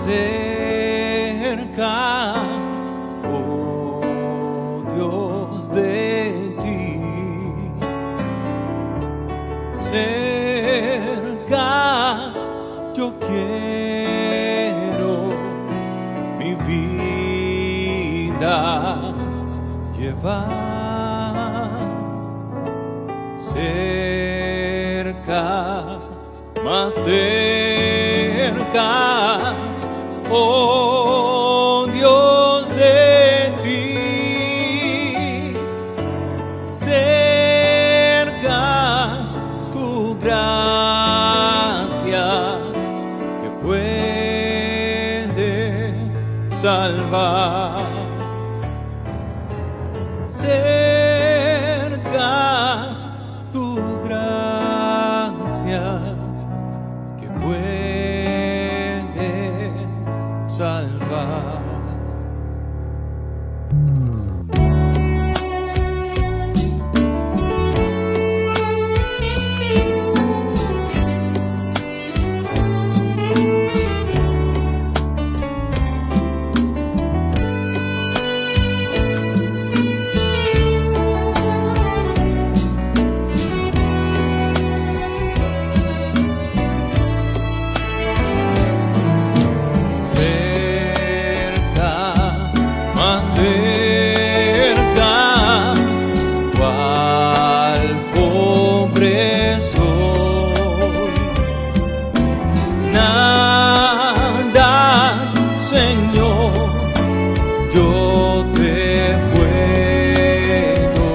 cerca, oh Dios, de ti, cerca yo quiero mi vida llevar, cerca, más cerca, oh Dios, de ti, cerca tu gracia que puede salvar, cerca tu gracia que puede salvar. Cerca, cual pobre soy, nada, Señor, yo te puedo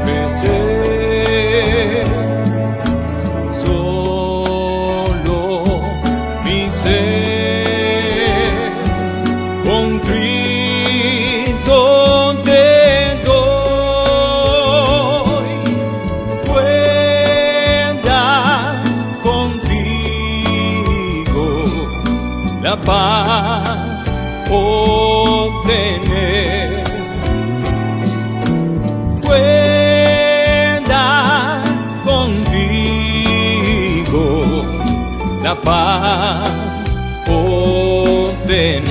ofrecer, solo mi ser contrito te doy, pueda contigo la paz obtener, pueda contigo la paz obtener.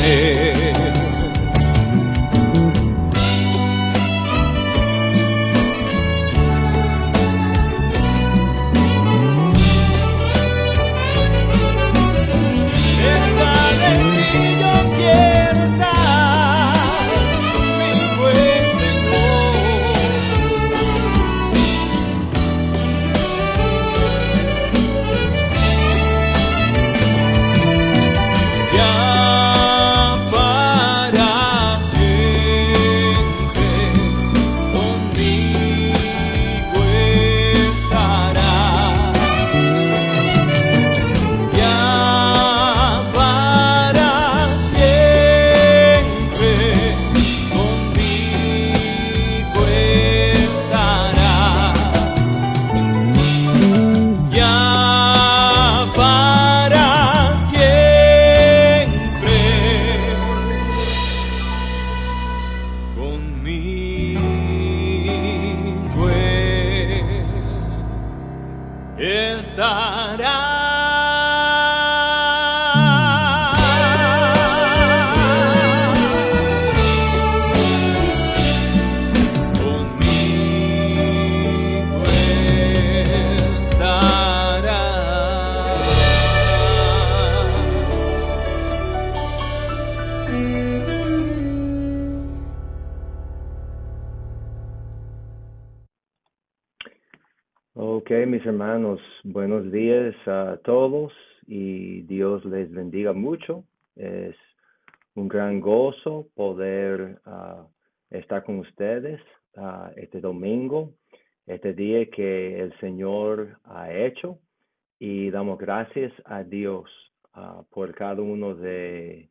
Ok, mis hermanos, buenos días a todos y Dios les bendiga mucho. Es un gran gozo poder estar con ustedes este domingo, este día que el Señor ha hecho, y damos gracias a Dios por cada uno de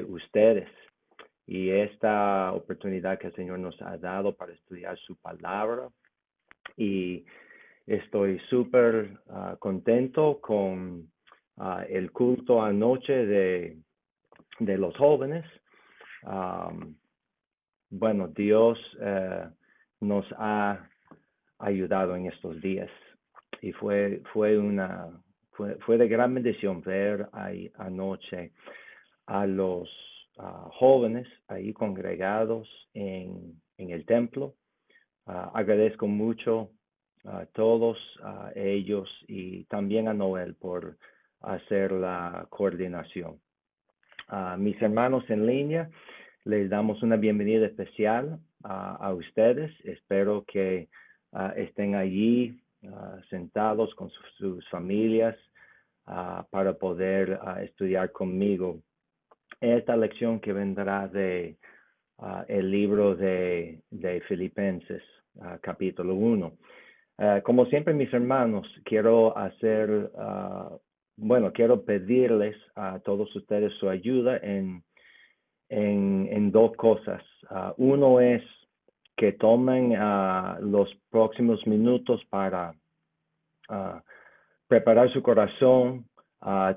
ustedes y esta oportunidad que el Señor nos ha dado para estudiar su palabra. Y estoy súper contento con el culto anoche de los jóvenes. Bueno, Dios nos ha ayudado en estos días y fue fue de gran bendición ver ahí anoche a los jóvenes ahí congregados en el templo. Agradezco mucho a todos ellos y también a Noel por hacer la coordinación. Mis hermanos en línea, les damos una bienvenida especial a ustedes. Espero que estén allí sentados con sus familias para poder estudiar conmigo esta lección que vendrá de el libro de Filipenses, capítulo 1. Como siempre, mis hermanos, quiero pedirles a todos ustedes su ayuda en dos cosas. Uno es que tomen los próximos minutos para preparar su corazón.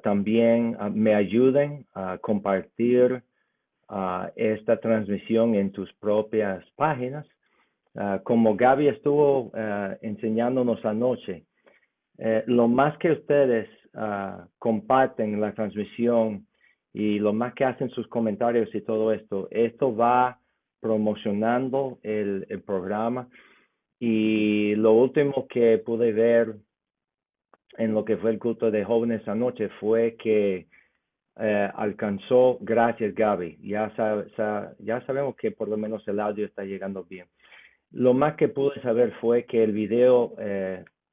También me ayuden a compartir esta transmisión en tus propias páginas. Como Gaby estuvo enseñándonos anoche, lo más que ustedes comparten la transmisión y lo más que hacen sus comentarios y todo esto va promocionando el programa. Y lo último que pude ver en lo que fue el culto de jóvenes anoche fue que alcanzó, gracias Gaby, ya sabemos que por lo menos el audio está llegando bien. Lo más que pude saber fue que el video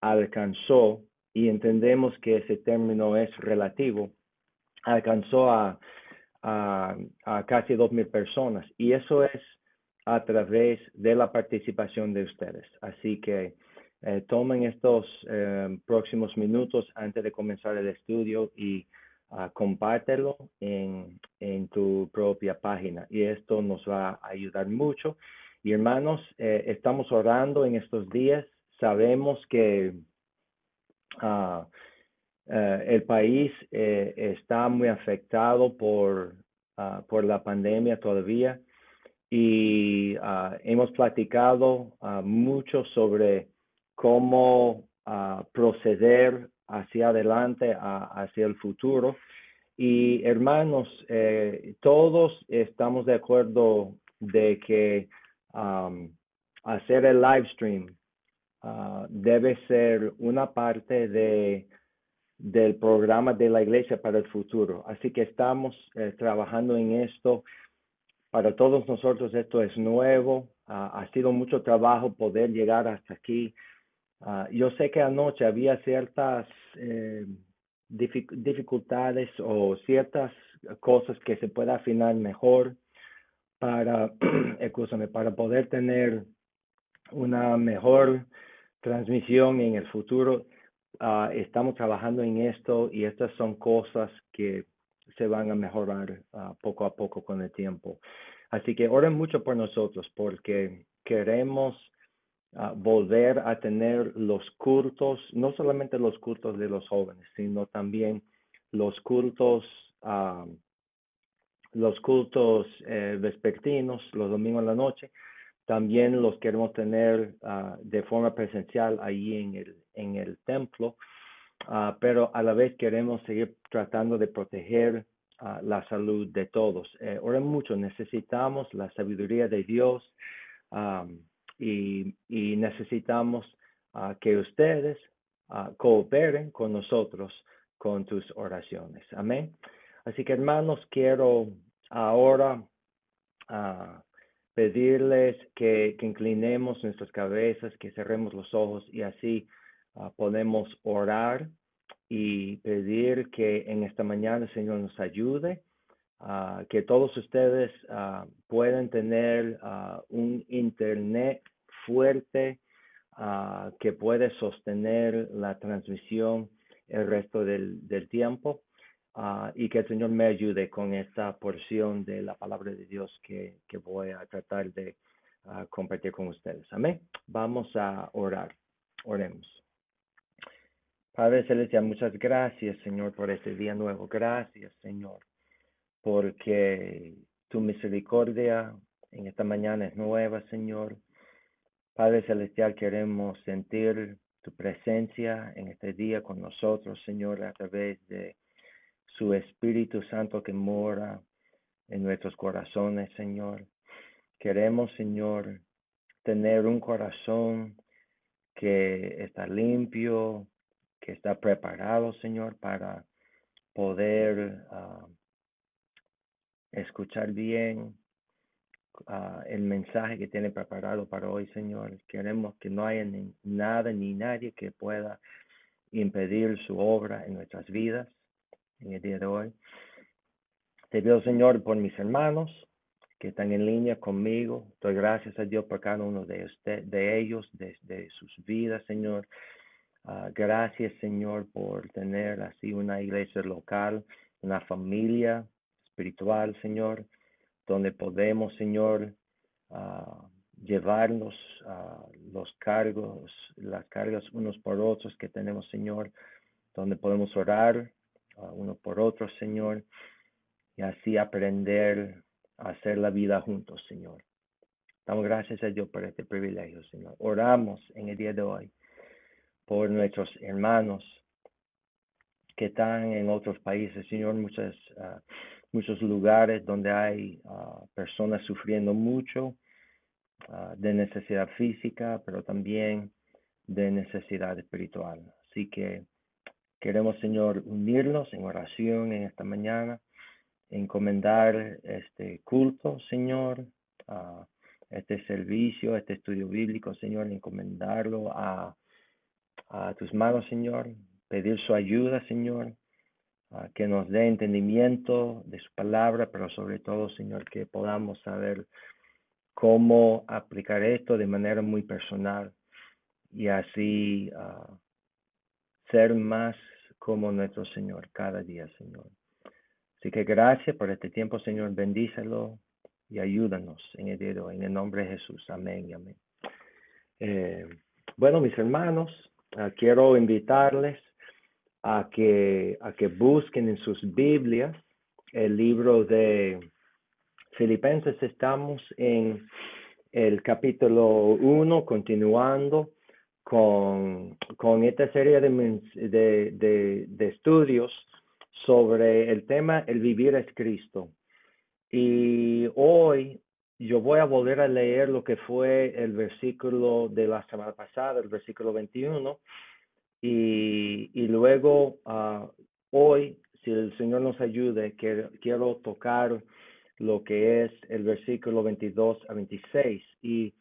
alcanzó, y entendemos que ese término es relativo, alcanzó a casi 2,000 personas, y eso es a través de la participación de ustedes. Así que tomen estos próximos minutos antes de comenzar el estudio y compártelo en tu propia página, y esto nos va a ayudar mucho. Y hermanos, estamos orando en estos días. Sabemos que el país está muy afectado por la pandemia todavía, y hemos platicado mucho sobre cómo proceder hacia adelante, hacia el futuro. Y hermanos, todos estamos de acuerdo de que hacer el live stream debe ser una parte del programa de la iglesia para el futuro. Así que estamos trabajando en esto. Para todos nosotros esto es nuevo. Ha sido mucho trabajo poder llegar hasta aquí. Yo sé que anoche había ciertas dificultades o ciertas cosas que se puede afinar mejor para poder tener una mejor transmisión en el futuro. Estamos trabajando en esto, y estas son cosas que se van a mejorar poco a poco con el tiempo. Así que oren mucho por nosotros, porque queremos volver a tener los cultos, no solamente los cultos de los jóvenes, sino también los cultos vespertinos, los domingos en la noche. También los queremos tener de forma presencial ahí en el templo, pero a la vez queremos seguir tratando de proteger la salud de todos. Oren mucho, necesitamos la sabiduría de Dios, y necesitamos que ustedes cooperen con nosotros con tus oraciones. Amén. Así que hermanos, quiero ahora pedirles que inclinemos nuestras cabezas, que cerremos los ojos, y así podemos orar y pedir que en esta mañana el Señor nos ayude, que todos ustedes puedan tener un internet fuerte que puede sostener la transmisión el resto del tiempo. Y que el Señor me ayude con esta porción de la palabra de Dios que voy a tratar de compartir con ustedes. Amén. Vamos a orar. Oremos. Padre Celestial, muchas gracias, Señor, por este día nuevo. Gracias, Señor, porque tu misericordia en esta mañana es nueva, Señor. Padre Celestial, queremos sentir tu presencia en este día con nosotros, Señor, a través de su Espíritu Santo que mora en nuestros corazones, Señor. Queremos, Señor, tener un corazón que está limpio, que está preparado, Señor, para poder escuchar bien el mensaje que tiene preparado para hoy, Señor. Queremos que no haya nada ni nadie que pueda impedir su obra en nuestras vidas en el día de hoy. Te pido, Señor, por mis hermanos que están en línea conmigo. Doy gracias a Dios por cada uno de ellos, de sus vidas, Señor. Gracias, Señor, por tener así una iglesia local, una familia espiritual, Señor, donde podemos, Señor, llevarnos las cargas unos por otros que tenemos, Señor, donde podemos orar uno por otro, Señor, y así aprender a hacer la vida juntos, Señor. Damos gracias a Dios por este privilegio, Señor. Oramos en el día de hoy por nuestros hermanos que están en otros países, Señor, muchos lugares donde hay personas sufriendo mucho de necesidad física, pero también de necesidad espiritual. Así que queremos, Señor, unirnos en oración en esta mañana, encomendar este culto, Señor, este servicio, este estudio bíblico, Señor, encomendarlo a tus manos, Señor, pedir su ayuda, Señor, que nos dé entendimiento de su palabra, pero sobre todo, Señor, que podamos saber cómo aplicar esto de manera muy personal y así ser más como nuestro Señor cada día, Señor. Así que gracias por este tiempo, Señor. Bendícelo y ayúdanos en el día de hoy. En el nombre de Jesús. Amén y amén. Bueno, mis hermanos, quiero invitarles a que busquen en sus Biblias el libro de Filipenses. Estamos en el capítulo 1, continuando con esta serie de estudios sobre el tema El vivir es Cristo. Y hoy yo voy a volver a leer lo que fue el versículo de la semana pasada, el versículo 21, y luego hoy, si el Señor nos ayude, quiero tocar lo que es el versículo 22 a 26. Y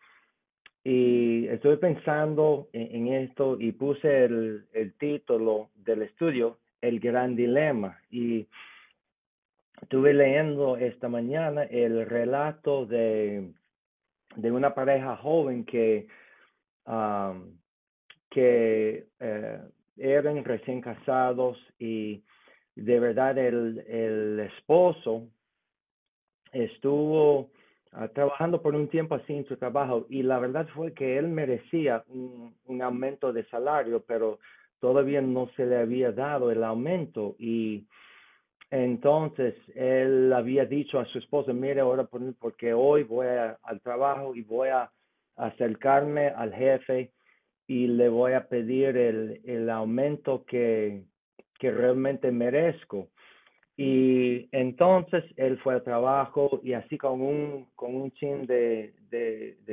estoy pensando en esto y puse el título del estudio, El Gran Dilema. Y estuve leyendo esta mañana el relato de una pareja joven que eran recién casados y de verdad el esposo estuvo trabajando por un tiempo así en su trabajo y la verdad fue que él merecía un aumento de salario, pero todavía no se le había dado el aumento y entonces él había dicho a su esposa, mire, ahora porque hoy voy al trabajo y voy a acercarme al jefe y le voy a pedir el aumento que realmente merezco. Y entonces él fue al trabajo y así con un chin de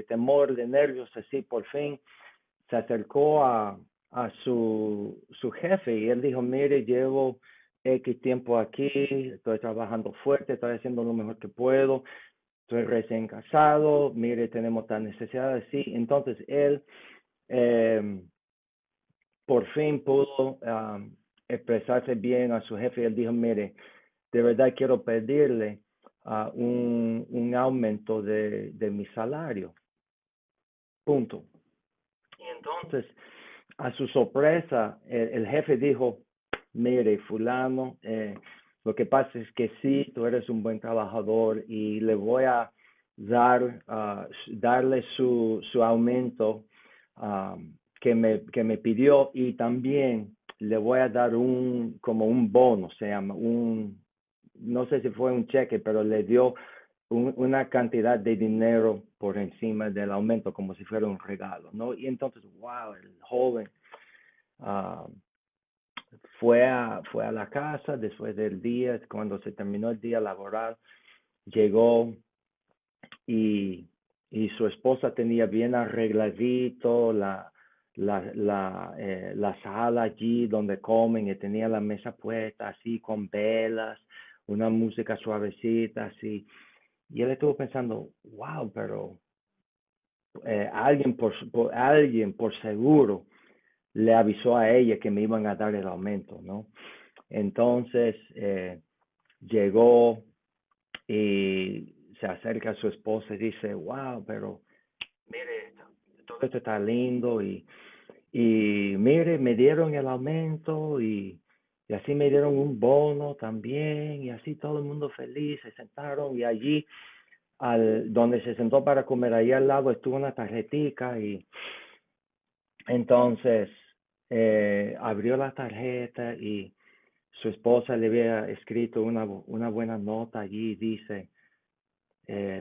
temor, de nervios, así por fin se acercó a su jefe y él dijo, mire, llevo X tiempo aquí, estoy trabajando fuerte, estoy haciendo lo mejor que puedo, estoy recién casado, mire, tenemos tal necesidad así. Entonces él por fin pudo expresarse bien a su jefe y él dijo, mire, de verdad quiero pedirle un aumento de mi salario. Punto. Y entonces, a su sorpresa, el jefe dijo, mire, fulano, lo que pasa es que sí, tú eres un buen trabajador y le voy a darle su aumento que me pidió y también le voy a dar como un bono, se llama, no sé si fue un cheque, pero le dio una cantidad de dinero por encima del aumento como si fuera un regalo, ¿no? Y entonces, wow, el joven ah, fue a la casa después del día, cuando se terminó el día laboral, llegó y, y su esposa tenía bien arregladito la sala allí donde comen, y tenía la mesa puesta así con velas, una música suavecita así. Y él estuvo pensando, wow, pero alguien por seguro le avisó a ella que me iban a dar el aumento, ¿no? Entonces llegó y se acerca a su esposa y dice, wow, pero mire, todo esto está lindo y mire, me dieron el aumento y así me dieron un bono también y así todo el mundo feliz, se sentaron y allí donde se sentó para comer, ahí al lado estuvo una tarjetica y entonces abrió la tarjeta y su esposa le había escrito una buena nota allí y dice,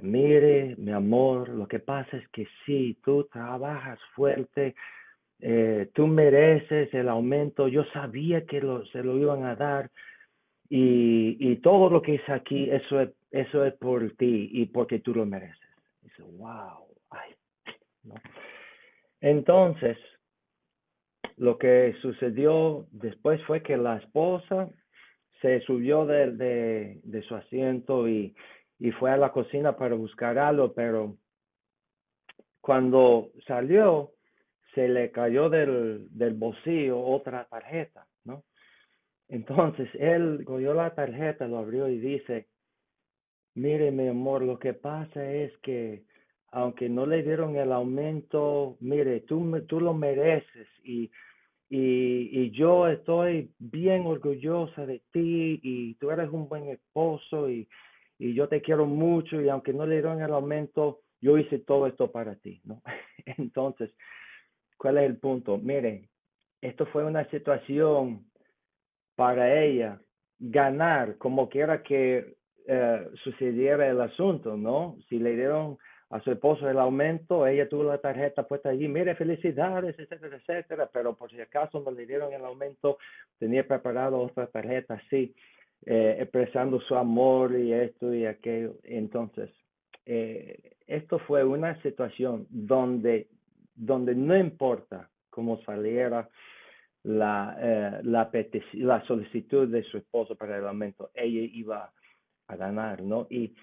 mire, mi amor, lo que pasa es que sí, tú trabajas fuerte, tú mereces el aumento, yo sabía que se lo iban a dar y todo lo que hice aquí, eso es por ti y porque tú lo mereces. Dice, wow, ay, ¿no? Entonces, lo que sucedió después fue que la esposa se subió de su asiento y fue a la cocina para buscar algo, pero cuando salió, se le cayó del bolsillo otra tarjeta, ¿no? Entonces él cogió la tarjeta, lo abrió y dice, mire mi amor, lo que pasa es que aunque no le dieron el aumento, mire, tú lo mereces y yo estoy bien orgullosa de ti y tú eres un buen esposo y yo te quiero mucho y aunque no le dieron el aumento, yo hice todo esto para ti, ¿no? Entonces, ¿cuál es el punto? Mire, esto fue una situación para ella ganar como quiera que sucediera el asunto, ¿no? Si le dieron a su esposo el aumento, ella tuvo la tarjeta puesta allí, mire, felicidades, etcétera, etcétera, pero por si acaso no le dieron el aumento, tenía preparado otra tarjeta así, expresando su amor y esto y aquello. Entonces, esto fue una situación donde no importa cómo saliera la solicitud de su esposo para el aumento, ella iba a ganar, ¿no? Y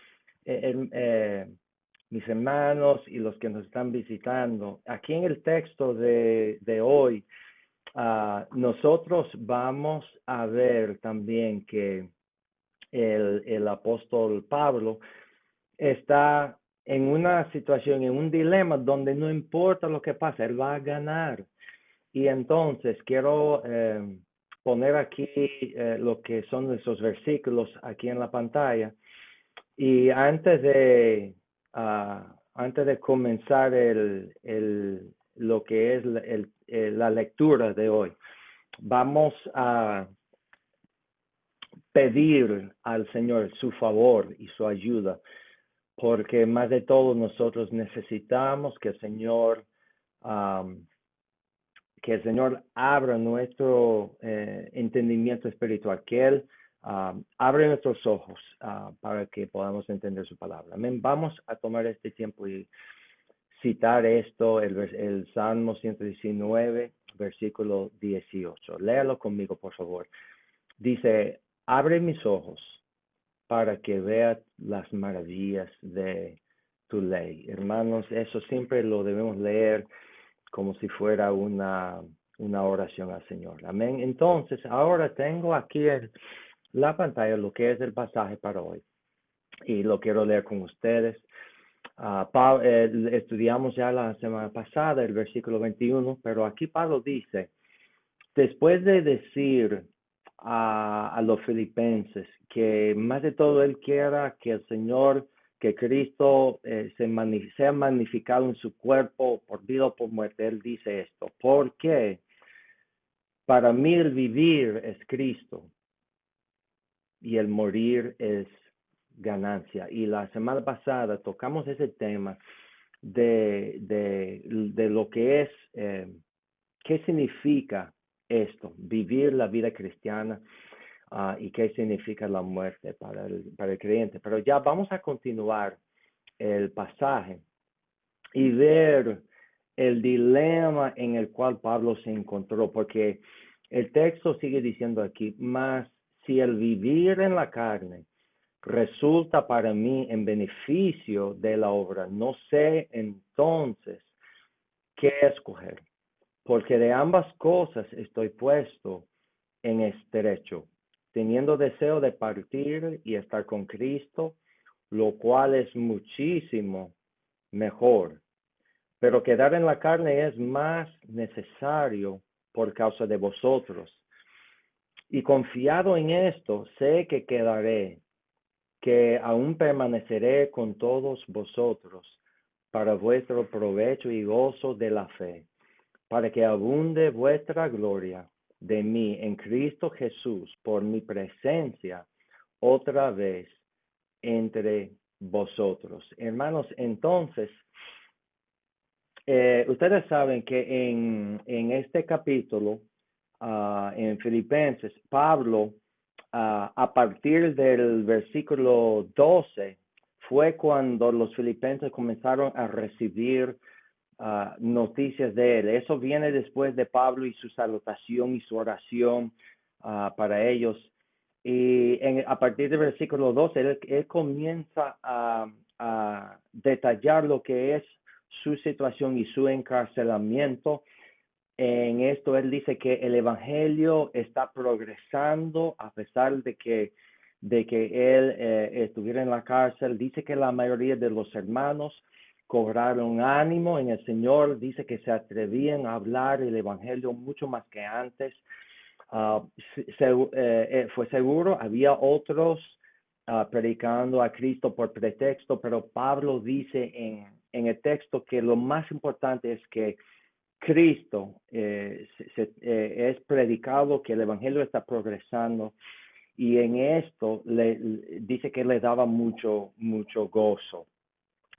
mis hermanos y los que nos están visitando, aquí en el texto de hoy, nosotros vamos a ver también que el apóstol Pablo está en una situación, en un dilema donde no importa lo que pase, él va a ganar. Y entonces quiero poner aquí lo que son esos versículos aquí en la pantalla. Y antes de comenzar lo que es la lectura de hoy, vamos a pedir al Señor su favor y su ayuda, porque más de todo nosotros necesitamos que el Señor abra nuestro entendimiento espiritual, que Él abre nuestros ojos para que podamos entender su palabra. Amén. Vamos a tomar este tiempo y citar esto, el Salmo 119, versículo 18. Léalo conmigo, por favor. Dice, abre mis ojos para que vea las maravillas de tu ley. Hermanos, eso siempre lo debemos leer como si fuera una oración al Señor. Amén. Entonces, ahora tengo aquí la pantalla lo que es el pasaje para hoy y lo quiero leer con ustedes. Estudiamos ya la semana pasada el versículo 21, pero aquí Pablo dice, después de decir a los filipenses que más de todo él quiera que el Señor, que Cristo sea magnificado en su cuerpo por vida o por muerte, él dice esto, porque para mí el vivir es Cristo y el morir es ganancia. Y la semana pasada tocamos ese tema de lo que es, qué significa esto, vivir la vida cristiana y qué significa la muerte para el creyente. Pero ya vamos a continuar el pasaje y ver el dilema en el cual Pablo se encontró, porque el texto sigue diciendo aquí, mas si el vivir en la carne resulta para mí en beneficio de la obra, no sé entonces qué escoger, porque de ambas cosas estoy puesto en estrecho, teniendo deseo de partir y estar con Cristo, lo cual es muchísimo mejor. Pero quedar en la carne es más necesario por causa de vosotros. Y confiado en esto, sé que quedaré, que aún permaneceré con todos vosotros para vuestro provecho y gozo de la fe, para que abunde vuestra gloria de mí en Cristo Jesús por mi presencia otra vez entre vosotros. Hermanos, entonces, ustedes saben que en este capítulo, en Filipenses, Pablo, a partir del versículo 12, fue cuando los filipenses comenzaron a recibir noticias de él. Eso viene después de Pablo y su salutación y su oración para ellos. Y a partir del versículo 12, él comienza a detallar lo que es su situación y su encarcelamiento. En esto él dice que el evangelio está progresando a pesar de que él estuviera en la cárcel. Dice que la mayoría de los hermanos cobraron ánimo en el Señor. Dice que se atrevían a hablar el evangelio mucho más que antes. Fue seguro, había otros predicando a Cristo por pretexto, pero Pablo dice en el texto que lo más importante es que Cristo es predicado, que el evangelio está progresando, y en esto dice que le daba mucho gozo.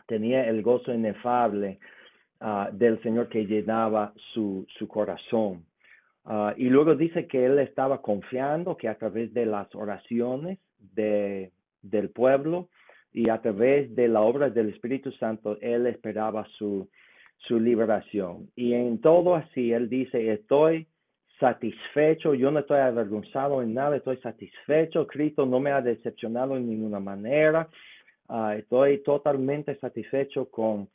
Tenía el gozo inefable del Señor que llenaba su corazón. Y luego dice que él estaba confiando que a través de las oraciones del pueblo y a través de la obra del Espíritu Santo, él esperaba su liberación. Y en todo así, él dice, estoy satisfecho, yo no estoy avergonzado en nada, estoy satisfecho, Cristo no me ha decepcionado en ninguna manera, estoy totalmente satisfecho con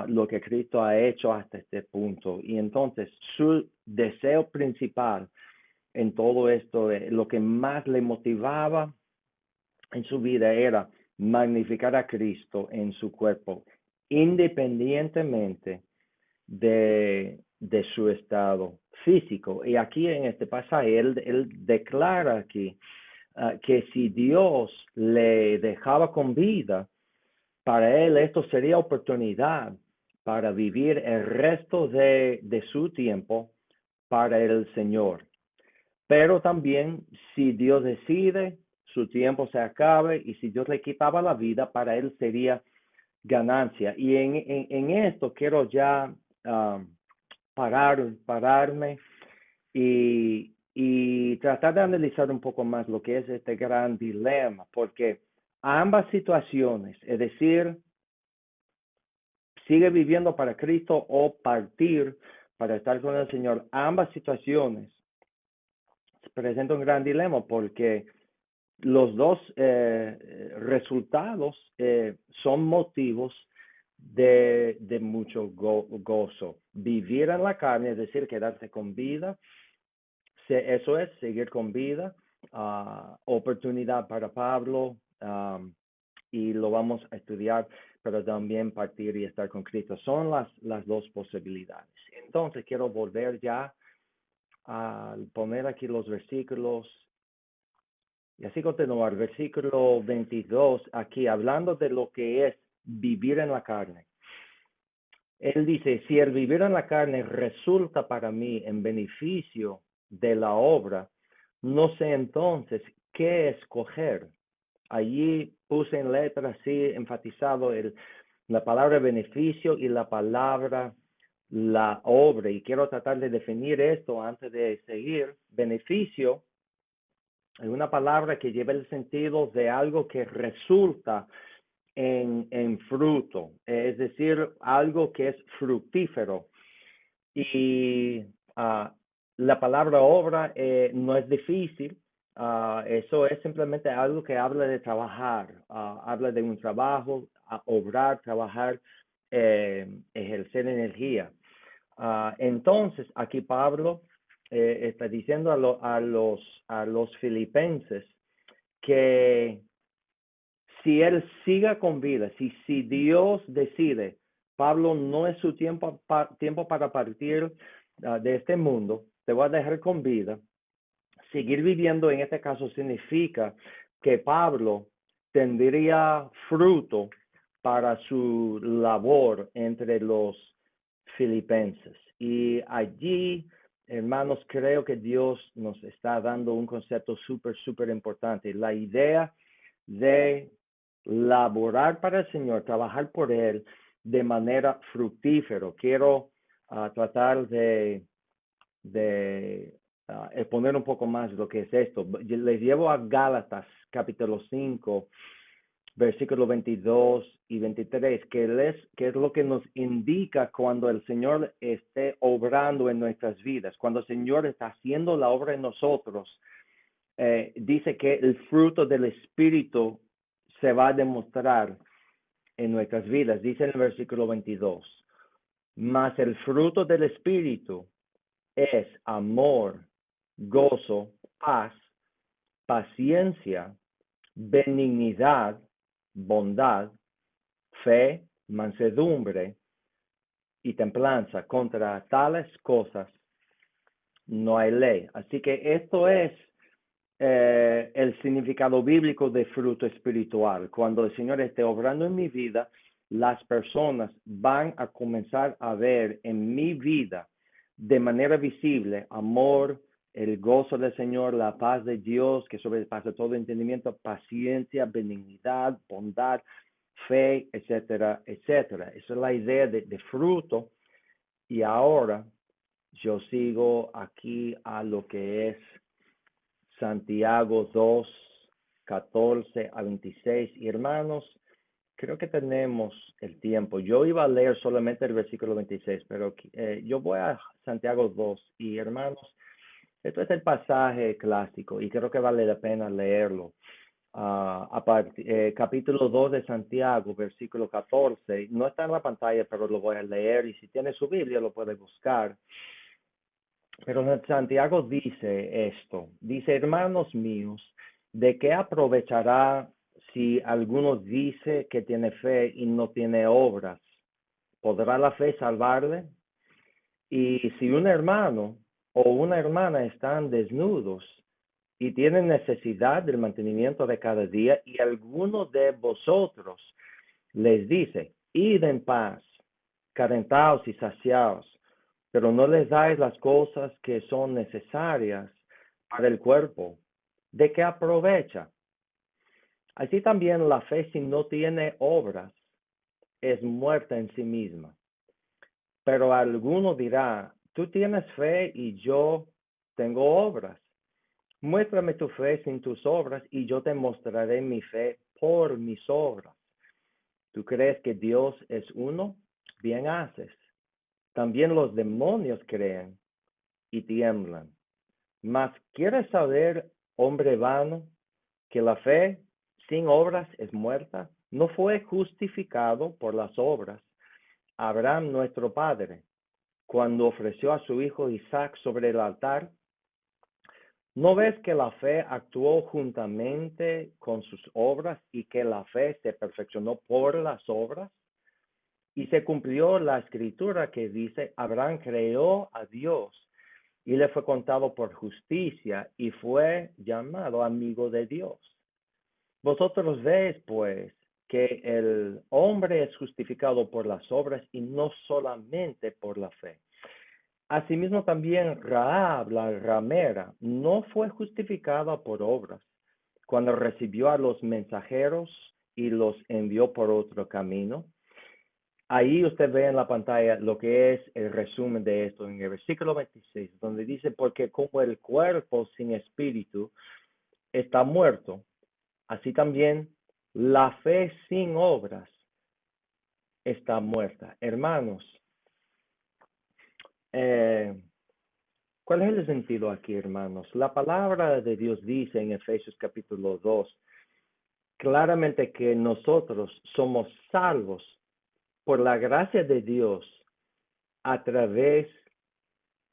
lo que Cristo ha hecho hasta este punto. Y entonces su deseo principal en todo esto, lo que más le motivaba en su vida era magnificar a Cristo en su cuerpo, independientemente de su estado físico. Y aquí en este pasaje, él declara aquí que si Dios le dejaba con vida, para él esto sería oportunidad para vivir el resto de su tiempo para el Señor. Pero también si Dios decide, su tiempo se acabe y si Dios le quitaba la vida, para él sería ganancia. Y en esto quiero ya pararme y tratar de analizar un poco más lo que es este gran dilema, porque ambas situaciones, es decir, sigue viviendo para Cristo o partir para estar con el Señor, ambas situaciones presentan un gran dilema porque los dos resultados son motivos de mucho gozo. Vivir en la carne, es decir, quedarse con vida, eso es seguir con vida, oportunidad para Pablo, y lo vamos a estudiar, pero también partir y estar con Cristo. Son las dos posibilidades. Entonces quiero volver ya a poner aquí los versículos y así continuar. Versículo 22, aquí hablando de lo que es vivir en la carne. Él dice, si el vivir en la carne resulta para mí en beneficio de la obra, no sé entonces qué escoger. Allí puse en letra así enfatizado la palabra beneficio y la palabra la obra, y quiero tratar de definir esto antes de seguir. Beneficio es una palabra que lleva el sentido de algo que resulta en fruto, es decir, algo que es fructífero. Y la palabra obra no es difícil, eso es simplemente algo que habla de trabajar, habla de un trabajo, obrar, trabajar, ejercer energía. Entonces, aquí Pablo está diciendo a los filipenses que si él siga con vida, si Dios decide, Pablo, no es su tiempo para partir de este mundo, te voy a dejar con vida. Seguir viviendo en este caso significa que Pablo tendría fruto para su labor entre los filipenses. Y allí, hermanos, creo que Dios nos está dando un concepto súper importante. La idea de laborar para el Señor, trabajar por Él de manera fructífera. Quiero tratar de exponer un poco más lo que es esto. Les llevo a Gálatas, capítulo 5, versículos 22 y 23, que es lo que nos indica cuando el Señor esté obrando en nuestras vidas, cuando el Señor está haciendo la obra en nosotros. Dice que el fruto del Espíritu se va a demostrar en nuestras vidas. Dice en el versículo 22, mas el fruto del Espíritu es amor, gozo, paz, paciencia, benignidad, bondad, fe, mansedumbre y templanza. Contra tales cosas no hay ley. Así que esto es el significado bíblico de fruto espiritual. Cuando el Señor esté obrando en mi vida, las personas van a comenzar a ver en mi vida de manera visible amor, el gozo del Señor, la paz de Dios que sobrepasa todo entendimiento, paciencia, benignidad, bondad, fe, etcétera, etcétera. Esa es la idea de fruto. Y ahora yo sigo aquí a lo que es Santiago 2, 14 a 26. Y hermanos, creo que tenemos el tiempo. Yo iba a leer solamente el versículo 26, pero yo voy a Santiago 2. Y hermanos, esto es el pasaje clásico y creo que vale la pena leerlo. Capítulo 2 de Santiago, versículo 14. No está en la pantalla, pero lo voy a leer. Y si tiene su Biblia, lo puede buscar. Pero Santiago dice esto, dice, hermanos míos, ¿de qué aprovechará si alguno dice que tiene fe y no tiene obras? ¿Podrá la fe salvarle? Y si un hermano o una hermana están desnudos y tienen necesidad del mantenimiento de cada día, y alguno de vosotros les dice, id en paz, calentaos y saciaos, pero no les dais las cosas que son necesarias para el cuerpo, ¿de qué aprovecha? Así también la fe, si no tiene obras, es muerta en sí misma. Pero alguno dirá, tú tienes fe y yo tengo obras. Muéstrame tu fe sin tus obras y yo te mostraré mi fe por mis obras. ¿Tú crees que Dios es uno? Bien haces. También los demonios creen y tiemblan. Mas ¿quieres saber, hombre vano, que la fe sin obras es muerta? No fue justificado por las obras Abraham nuestro padre, cuando ofreció a su hijo Isaac sobre el altar. ¿No ves que la fe actuó juntamente con sus obras y que la fe se perfeccionó por las obras? Y se cumplió la escritura que dice, Abraham creyó a Dios y le fue contado por justicia y fue llamado amigo de Dios. Vosotros veis, pues, que el hombre es justificado por las obras y no solamente por la fe. Asimismo también Rahab, la ramera, no fue justificada por obras cuando recibió a los mensajeros y los envió por otro camino. Ahí usted ve en la pantalla lo que es el resumen de esto en el versículo 26, donde dice, porque como el cuerpo sin espíritu está muerto, así también la fe sin obras está muerta. Hermanos, ¿cuál es el sentido aquí, hermanos? La palabra de Dios dice en Efesios capítulo 2 claramente que nosotros somos salvos por la gracia de Dios a través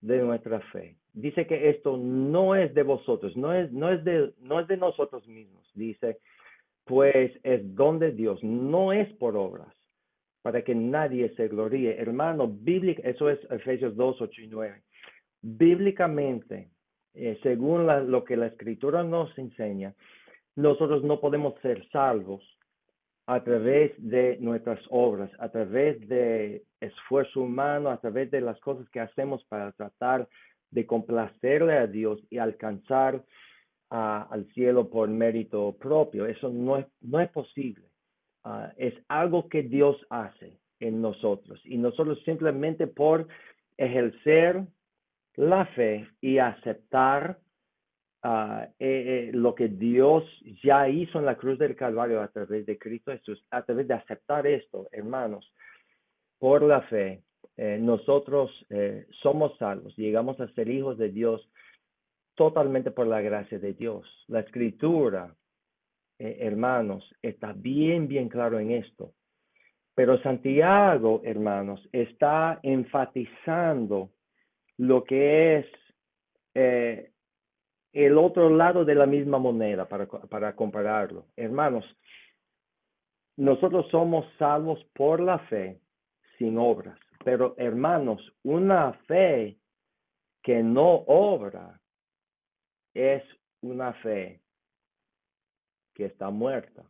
de nuestra fe. Dice que esto no es de vosotros, no es de nosotros mismos. Dice, pues es don de Dios, no es por obras, para que nadie se gloríe. Hermano, bíblico, eso es Efesios 2, 8 y 9. Bíblicamente, según lo que la Escritura nos enseña, nosotros no podemos ser salvos a través de nuestras obras, a través de esfuerzo humano, a través de las cosas que hacemos para tratar de complacerle a Dios y alcanzar al cielo por mérito propio. Eso no es posible. Es algo que Dios hace en nosotros y nosotros simplemente por ejercer la fe y aceptar lo que Dios ya hizo en la cruz del Calvario a través de Cristo Jesús, a través de aceptar esto, hermanos, por la fe, nosotros somos salvos, llegamos a ser hijos de Dios totalmente por la gracia de Dios. La Escritura, hermanos, está bien claro en esto. Pero Santiago, hermanos, está enfatizando lo que es el otro lado de la misma moneda para compararlo. Hermanos, nosotros somos salvos por la fe sin obras. Pero hermanos, una fe que no obra es una fe que está muerta.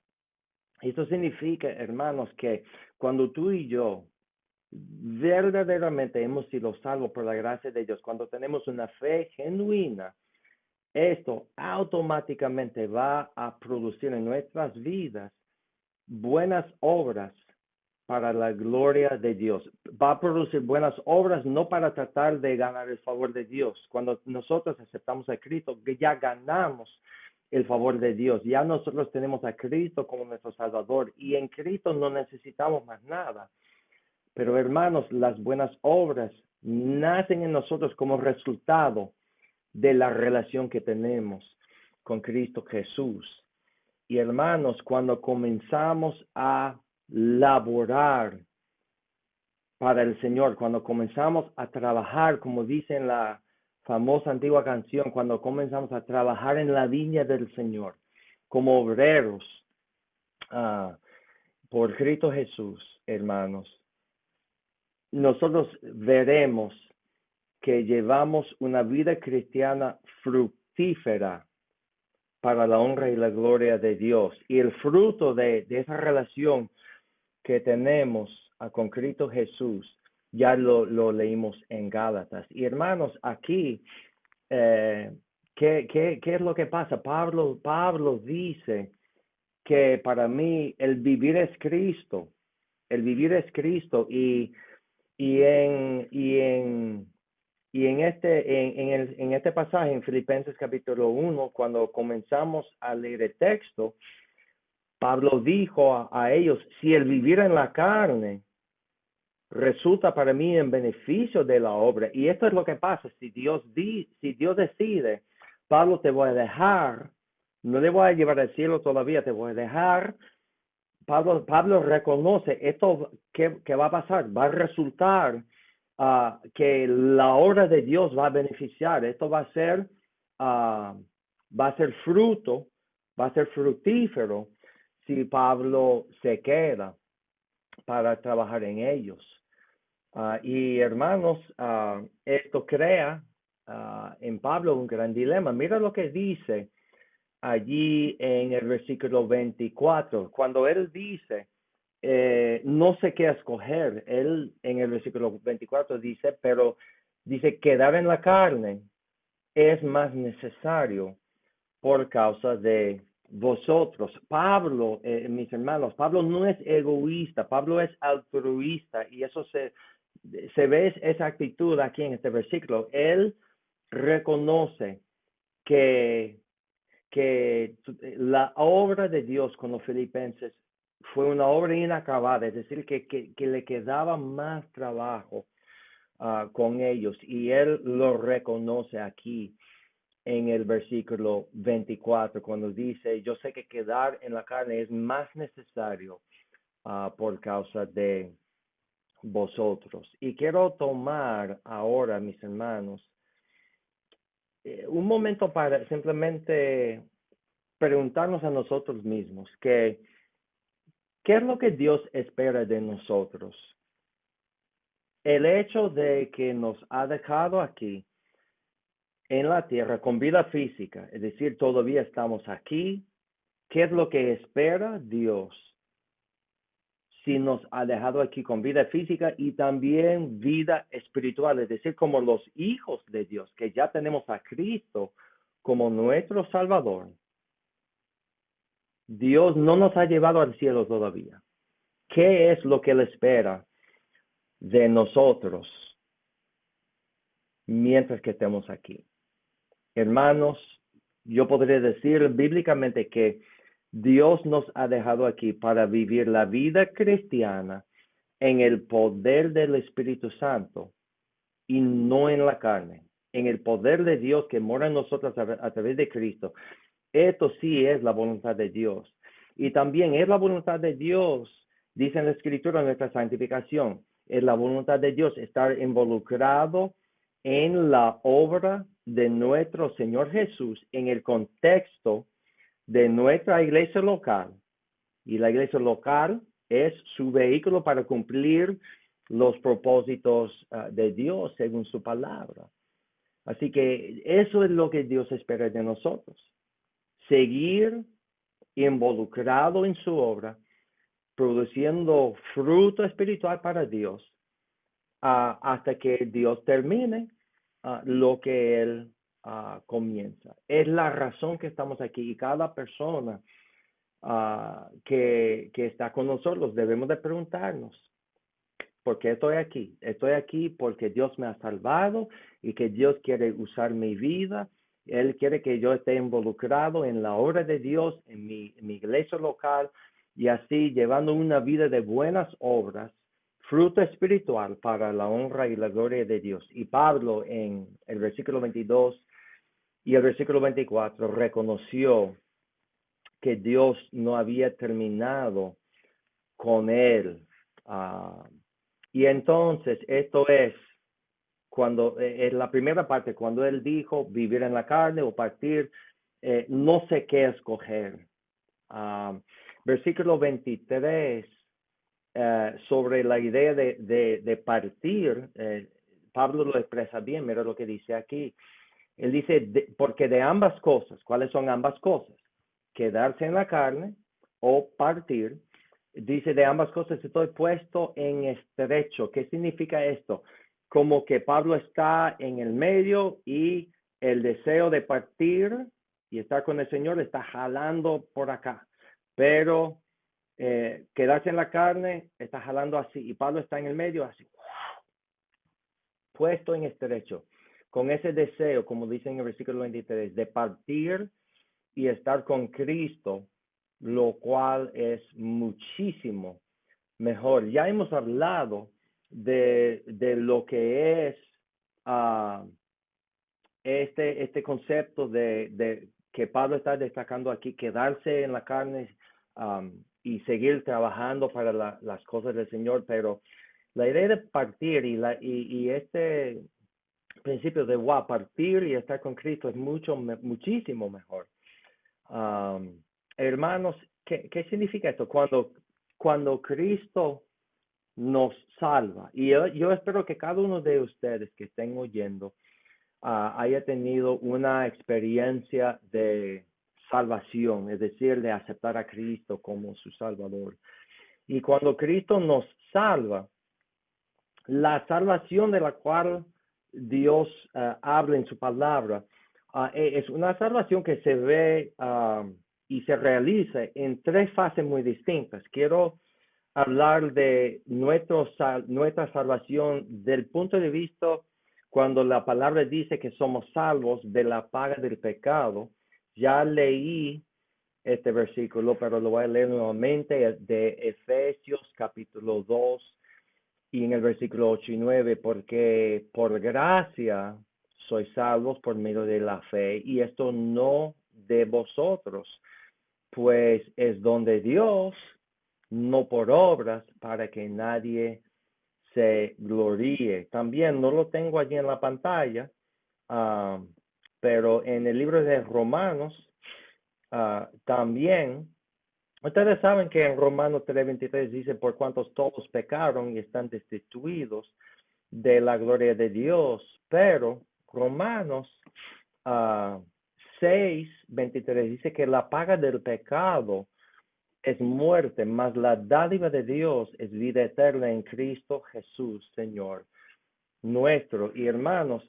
Esto significa, hermanos, que cuando tú y yo verdaderamente hemos sido salvos por la gracia de Dios, cuando tenemos una fe genuina, esto automáticamente va a producir en nuestras vidas buenas obras para la gloria de Dios. Va a producir buenas obras no para tratar de ganar el favor de Dios. Cuando nosotros aceptamos a Cristo, ya ganamos el favor de Dios. Ya nosotros tenemos a Cristo como nuestro Salvador y en Cristo no necesitamos más nada. Pero hermanos, las buenas obras nacen en nosotros como resultado de la relación que tenemos con Cristo Jesús. Y hermanos, cuando comenzamos a laborar para el Señor, cuando comenzamos a trabajar, como dice en la famosa antigua canción, cuando comenzamos a trabajar en la viña del Señor, como obreros por Cristo Jesús, hermanos, nosotros veremos que llevamos una vida cristiana fructífera para la honra y la gloria de Dios. Y el fruto de esa relación que tenemos con Cristo Jesús, ya lo leímos en Gálatas. Y hermanos, aquí, ¿qué es lo que pasa? Pablo dice que para mí el vivir es Cristo. El vivir es Cristo. Y en este pasaje, en Filipenses capítulo 1, cuando comenzamos a leer el texto, Pablo dijo a ellos, si el vivir en la carne resulta para mí en beneficio de la obra, y esto es lo que pasa, si Dios decide, Pablo, te voy a dejar, no le voy a llevar al cielo todavía, te voy a dejar. Pablo reconoce esto que va a pasar, va a resultar que la obra de Dios va a beneficiar. Esto va a ser fruto, va a ser fructífero si Pablo se queda para trabajar en ellos. Y hermanos, esto crea en Pablo un gran dilema. Mira lo que dice allí en el versículo 24, cuando él dice, no sé qué escoger, él en el versículo 24 dice, pero dice, quedar en la carne es más necesario por causa de vosotros. Pablo, mis hermanos, Pablo no es egoísta, Pablo es altruista y eso se ve esa actitud aquí en este versículo. Él reconoce que la obra de Dios con los filipenses fue una obra inacabada, es decir, que le quedaba más trabajo con ellos y él lo reconoce aquí en el versículo 24 cuando dice, yo sé que quedar en la carne es más necesario por causa de vosotros. Y quiero tomar ahora, mis hermanos, un momento para simplemente preguntarnos a nosotros mismos ¿qué es lo que Dios espera de nosotros? El hecho de que nos ha dejado aquí en la tierra con vida física, es decir, todavía estamos aquí, ¿qué es lo que espera Dios si nos ha dejado aquí con vida física y también vida espiritual? Es decir, como los hijos de Dios, que ya tenemos a Cristo como nuestro Salvador. Dios no nos ha llevado al cielo todavía. ¿Qué es lo que Él espera de nosotros mientras que estemos aquí? Hermanos, yo podría decir bíblicamente que Dios nos ha dejado aquí para vivir la vida cristiana en el poder del Espíritu Santo y no en la carne, en el poder de Dios que mora en nosotros a través de Cristo. Esto sí es la voluntad de Dios. Y también es la voluntad de Dios, dice en la Escritura, nuestra santificación. Es la voluntad de Dios estar involucrado en la obra de nuestro Señor Jesús en el contexto de nuestra iglesia local. Y la iglesia local es su vehículo para cumplir los propósitos de Dios según su palabra. Así que eso es lo que Dios espera de nosotros. Seguir involucrado en su obra, produciendo fruto espiritual para Dios, hasta que Dios termine lo que Él comienza. Es la razón que estamos aquí y cada persona que está con nosotros debemos de preguntarnos, ¿por qué estoy aquí? Estoy aquí porque Dios me ha salvado y que Dios quiere usar mi vida. Él quiere que yo esté involucrado en la obra de Dios, en mi iglesia local, y así llevando una vida de buenas obras, fruto espiritual para la honra y la gloria de Dios. Y Pablo en el versículo 22 y el versículo 24 reconoció que Dios no había terminado con él. Y entonces esto es cuando en la primera parte, cuando él dijo vivir en la carne o partir, no sé qué escoger. Versículo 23, sobre la idea de partir, Pablo lo expresa bien, mira lo que dice aquí. Él dice, porque de ambas cosas, ¿cuáles son ambas cosas? Quedarse en la carne o partir. Dice, de ambas cosas estoy puesto en estrecho. ¿Qué significa esto? Como que Pablo está en el medio y el deseo de partir y estar con el Señor está jalando por acá. Pero quedarse en la carne está jalando así. Y Pablo está en el medio así, puesto en estrecho. Con ese deseo, como dice en el versículo 23, de partir y estar con Cristo, lo cual es muchísimo mejor. Ya hemos hablado de lo que es este concepto de que Pablo está destacando aquí, quedarse en la carne y seguir trabajando para las cosas del Señor, pero la idea de partir y este principio de partir y estar con Cristo es muchísimo mejor. Hermanos, ¿qué significa esto? Cuando Cristo nos salva, y yo espero que cada uno de ustedes que estén oyendo haya tenido una experiencia de salvación, es decir, de aceptar a Cristo como su Salvador. Y cuando Cristo nos salva, la salvación de la cual Dios habla en su palabra es una salvación que se ve y se realiza en tres fases muy distintas. Quiero hablar de nuestra salvación del punto de vista cuando la palabra dice que somos salvos de la paga del pecado. Ya leí este versículo, pero lo voy a leer nuevamente de Efesios capítulo 2 y en el versículo 8 y 9, porque por gracia sois salvos por medio de la fe, y esto no de vosotros, pues es don de Dios, no por obras, para que nadie se gloríe. También no lo tengo allí en la pantalla, pero en el libro de Romanos, también, ustedes saben que en Romanos 3:23 dice, por cuantos todos pecaron y están destituidos de la gloria de Dios, pero Romanos 6:23 dice que la paga del pecado es muerte, mas la dádiva de Dios es vida eterna en Cristo Jesús, Señor nuestro. Y hermanos,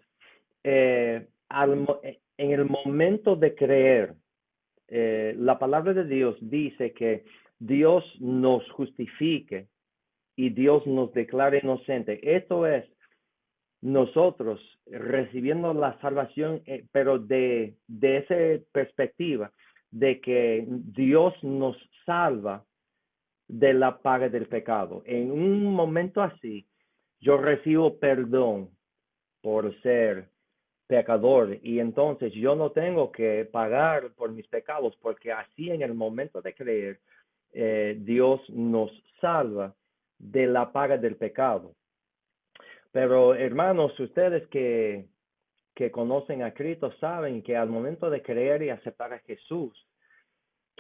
en el momento de creer, la palabra de Dios dice que Dios nos justifique y Dios nos declare inocente. Esto es nosotros recibiendo la salvación, pero de esa perspectiva de que Dios nos salva de la paga del pecado. En un momento así, yo recibo perdón por ser pecador y entonces yo no tengo que pagar por mis pecados, porque así en el momento de creer, Dios nos salva de la paga del pecado. Pero hermanos, ustedes que conocen a Cristo saben que al momento de creer y aceptar a Jesús,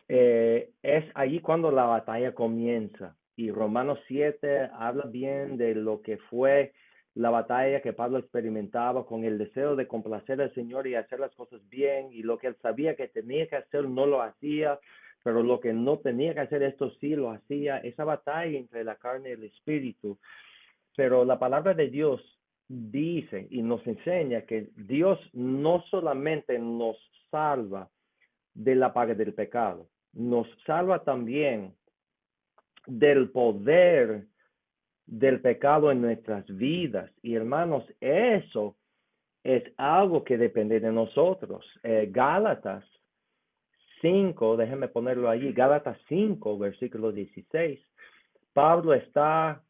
es allí cuando la batalla comienza. Y Romanos 7 habla bien de lo que fue la batalla que Pablo experimentaba con el deseo de complacer al Señor y hacer las cosas bien, y lo que él sabía que tenía que hacer no lo hacía, pero lo que no tenía que hacer esto sí lo hacía. Esa batalla entre la carne y el espíritu. Pero la palabra de Dios dice y nos enseña que Dios no solamente nos salva de la paga del pecado, nos salva también del poder del pecado en nuestras vidas. Y hermanos, eso es algo que depende de nosotros. Gálatas 5, déjenme ponerlo allí, Gálatas 5, versículo 16. Pablo está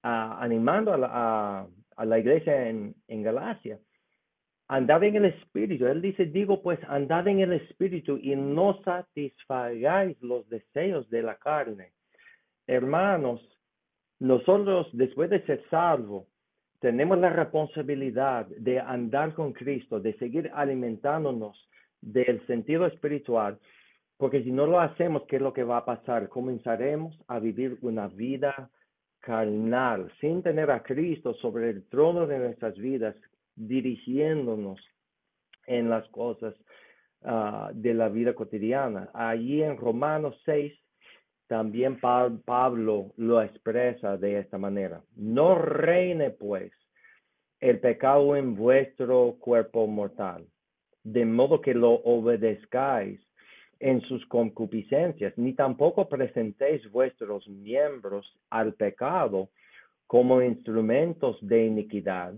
animando a la iglesia en Galacia. Andad en el Espíritu. Él dice, digo pues, andad en el Espíritu y no satisfagáis los deseos de la carne. Hermanos, nosotros después de ser salvos, tenemos la responsabilidad de andar con Cristo, de seguir alimentándonos del sentido espiritual, porque si no lo hacemos, ¿qué es lo que va a pasar? Comenzaremos a vivir una vida carnal, sin tener a Cristo sobre el trono de nuestras vidas, dirigiéndonos en las cosas de la vida cotidiana. Allí en Romanos 6, también Pablo lo expresa de esta manera. No reine pues el pecado en vuestro cuerpo mortal, de modo que lo obedezcáis en sus concupiscencias, ni tampoco presentéis vuestros miembros al pecado como instrumentos de iniquidad,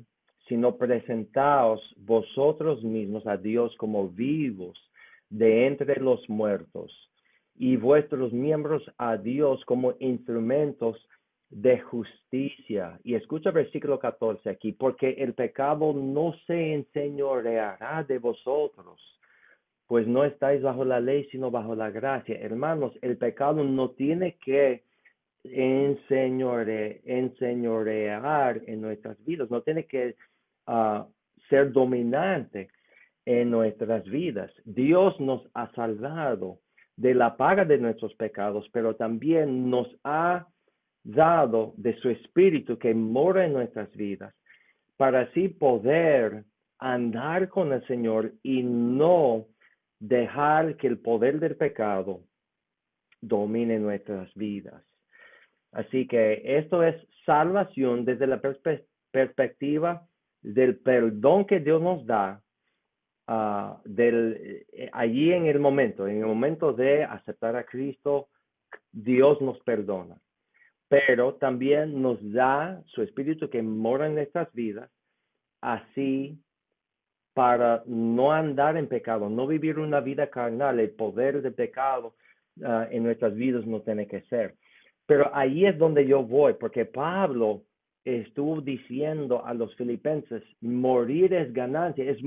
sino presentaos vosotros mismos a Dios como vivos de entre los muertos, y vuestros miembros a Dios como instrumentos de justicia. Y escucha versículo 14 aquí, porque el pecado no se enseñoreará de vosotros, pues no estáis bajo la ley, sino bajo la gracia. Hermanos, el pecado no tiene que enseñorear en nuestras vidas, no tiene que ser dominante en nuestras vidas. Dios nos ha salvado de la paga de nuestros pecados, pero también nos ha dado de su Espíritu que mora en nuestras vidas, para así poder andar con el Señor y no dejar que el poder del pecado domine nuestras vidas. Así que esto es salvación desde la perspectiva del perdón que Dios nos da allí en el momento de aceptar a Cristo, Dios nos perdona, pero también nos da su Espíritu que mora en nuestras vidas, así para no andar en pecado, no vivir una vida carnal. El poder del pecado en nuestras vidas no tiene que ser. Pero ahí es donde yo voy, porque Pablo estuvo diciendo a los filipenses, morir es ganancia, es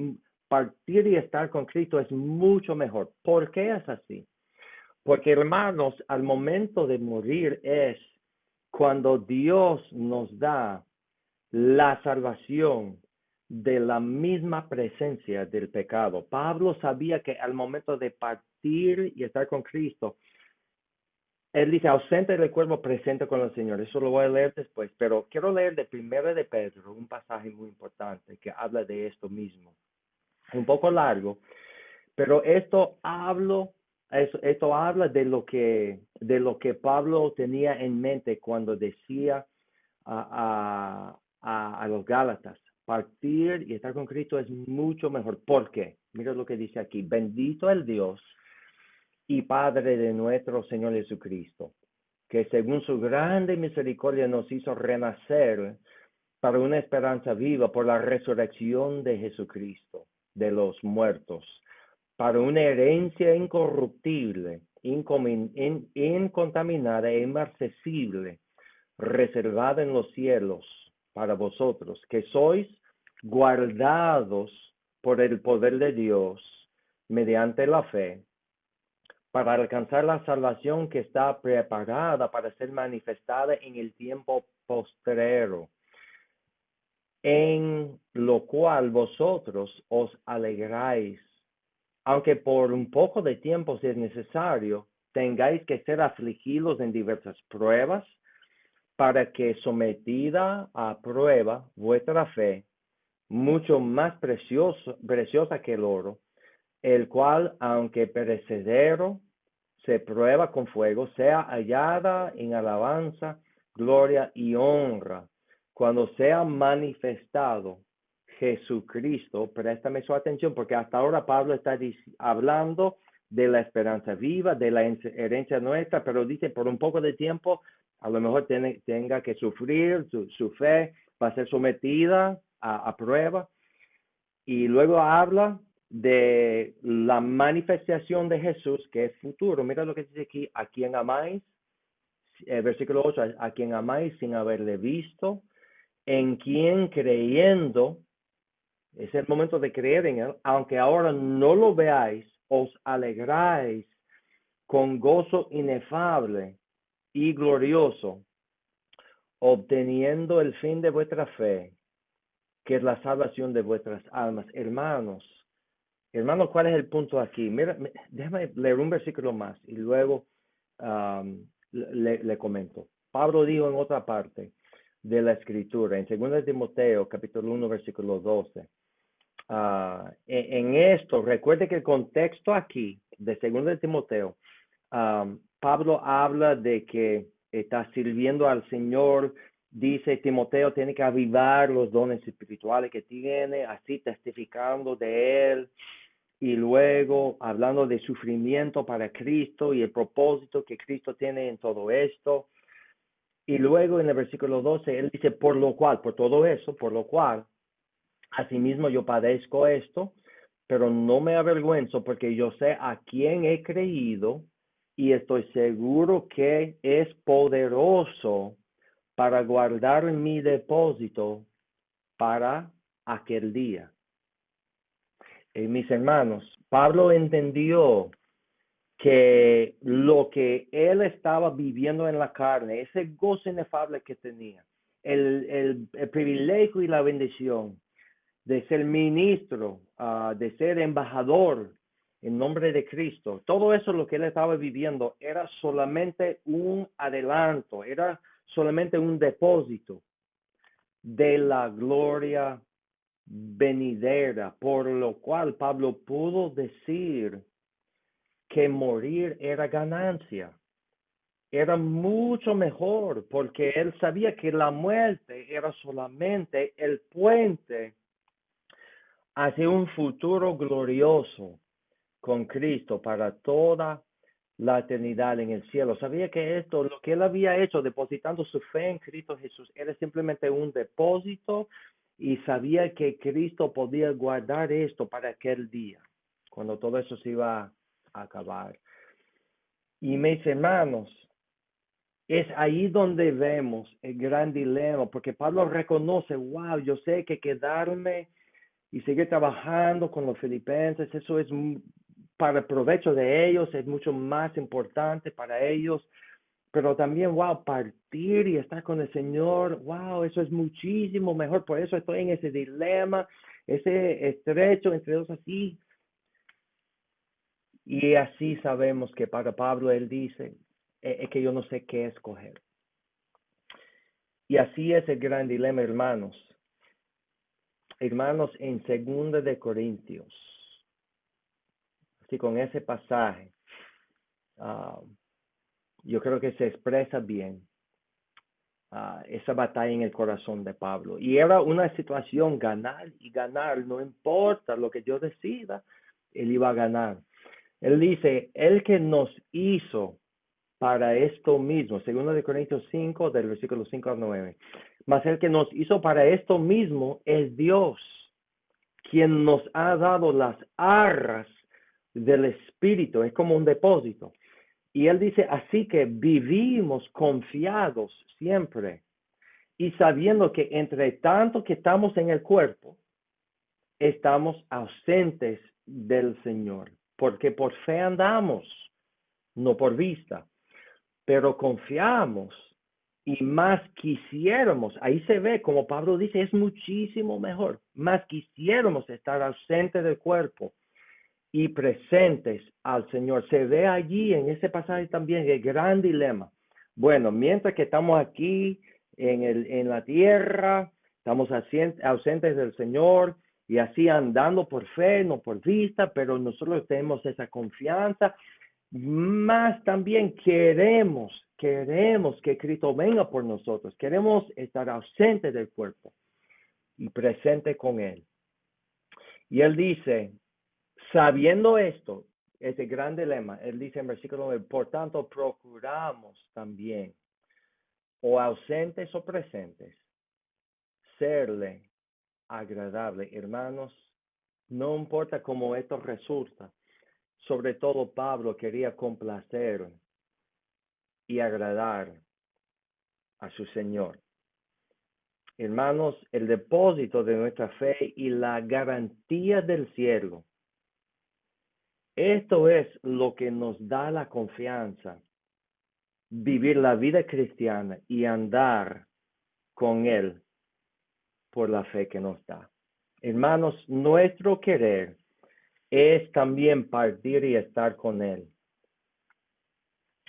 partir y estar con Cristo es mucho mejor. ¿Por qué es así? Porque, hermanos, al momento de morir es cuando Dios nos da la salvación de la misma presencia del pecado. Pablo sabía que al momento de partir y estar con Cristo, él dice, ausente del cuerpo, presente con el Señor. Eso lo voy a leer después, pero quiero leer de Primera de Pedro, un pasaje muy importante que habla de esto mismo. Un poco largo, pero esto habla de lo que Pablo tenía en mente cuando decía a los Gálatas, partir y estar con Cristo es mucho mejor. ¿Por qué? Mira lo que dice aquí. Bendito el Dios y Padre de nuestro Señor Jesucristo, que según su grande misericordia nos hizo renacer para una esperanza viva por la resurrección de Jesucristo de los muertos, para una herencia incorruptible, incontaminada e inmarcesible, reservada en los cielos para vosotros, que sois guardados por el poder de Dios mediante la fe, para alcanzar la salvación que está preparada para ser manifestada en el tiempo postrero, en lo cual vosotros os alegráis, aunque por un poco de tiempo, si es necesario, tengáis que ser afligidos en diversas pruebas, para que sometida a prueba vuestra fe, mucho más preciosa que el oro, el cual, aunque perecedero, se prueba con fuego, sea hallada en alabanza, gloria y honra, cuando sea manifestado Jesucristo. Préstame su atención, porque hasta ahora Pablo está hablando de la esperanza viva, de la herencia nuestra, pero dice por un poco de tiempo, a lo mejor tenga que sufrir, su fe va a ser sometida a prueba, y luego habla de la manifestación de Jesús, que es futuro. Mira lo que dice aquí, a quien amáis, versículo 8, a quien amáis sin haberle visto, en quien creyendo, es el momento de creer en él, aunque ahora no lo veáis, os alegráis con gozo inefable y glorioso, obteniendo el fin de vuestra fe, que es la salvación de vuestras almas. Hermanos, ¿cuál es el punto aquí? Mira, déjame leer un versículo más y luego le comento. Pablo dijo en otra parte de la escritura, en 2 Timoteo, capítulo 1, versículo 12. En esto, recuerde que el contexto aquí de 2 Timoteo, Pablo habla de que está sirviendo al Señor. Dice Timoteo tiene que avivar los dones espirituales que tiene, así testificando de él, y luego hablando de sufrimiento para Cristo y el propósito que Cristo tiene en todo esto. Y luego en el versículo 12 él dice, por todo eso, por lo cual, asimismo yo padezco esto, pero no me avergüenzo, porque yo sé a quién he creído y estoy seguro que es poderoso para guardar mi depósito para aquel día. Mis hermanos, Pablo entendió que lo que él estaba viviendo en la carne, ese gozo inefable que tenía, el privilegio y la bendición de ser ministro, de ser embajador en nombre de Cristo, todo eso lo que él estaba viviendo era solamente un adelanto, era solamente un depósito de la gloria venidera, por lo cual Pablo pudo decir que morir era ganancia, era mucho mejor, porque él sabía que la muerte era solamente el puente hacia un futuro glorioso con Cristo para toda la eternidad en el cielo. Sabía que esto, lo que él había hecho, depositando su fe en Cristo Jesús, era simplemente un depósito y sabía que Cristo podía guardar esto para aquel día, cuando todo eso se iba a acabar. Y mis hermanos, es ahí donde vemos el gran dilema, porque Pablo reconoce, wow, yo sé que quedarme y seguir trabajando con los filipenses, eso es para el provecho de ellos, es mucho más importante para ellos, pero también, wow, partir y estar con el Señor, wow, eso es muchísimo mejor, por eso estoy en ese dilema, ese estrecho entre dos así. Y así sabemos que para Pablo él dice, es que yo no sé qué escoger. Y así es el gran dilema, hermanos. Hermanos, en 2 de Corintios, así con ese pasaje, yo creo que se expresa bien esa batalla en el corazón de Pablo. Y era una situación ganar y ganar, no importa lo que Dios decida, él iba a ganar. Él dice, el que nos hizo para esto mismo, 2 de Corintios 5, del versículo 5 al 9. Mas el que nos hizo para esto mismo es Dios, quien nos ha dado las arras del Espíritu, es como un depósito. Y él dice, así que vivimos confiados siempre y sabiendo que entre tanto que estamos en el cuerpo, estamos ausentes del Señor, porque por fe andamos, no por vista, pero confiamos y más quisiéramos, ahí se ve como Pablo dice, es muchísimo mejor, más quisiéramos estar ausentes del cuerpo y presentes al Señor. Se ve allí en ese pasaje también el gran dilema. Bueno, mientras que estamos aquí en la tierra, estamos ausentes del Señor y así andando por fe, no por vista, pero nosotros tenemos esa confianza. Más también queremos que Cristo venga por nosotros. Queremos estar ausentes del cuerpo y presente con Él. Y Él dice, sabiendo esto, ese gran dilema, Él dice en versículo 9, por tanto procuramos también, o ausentes o presentes, serle agradable. Hermanos, no importa cómo esto resulta, sobre todo Pablo quería complacer y agradar a su Señor. Hermanos, el depósito de nuestra fe y la garantía del cielo, esto es lo que nos da la confianza, vivir la vida cristiana y andar con Él por la fe que nos da. Hermanos, nuestro querer es también partir y estar con Él.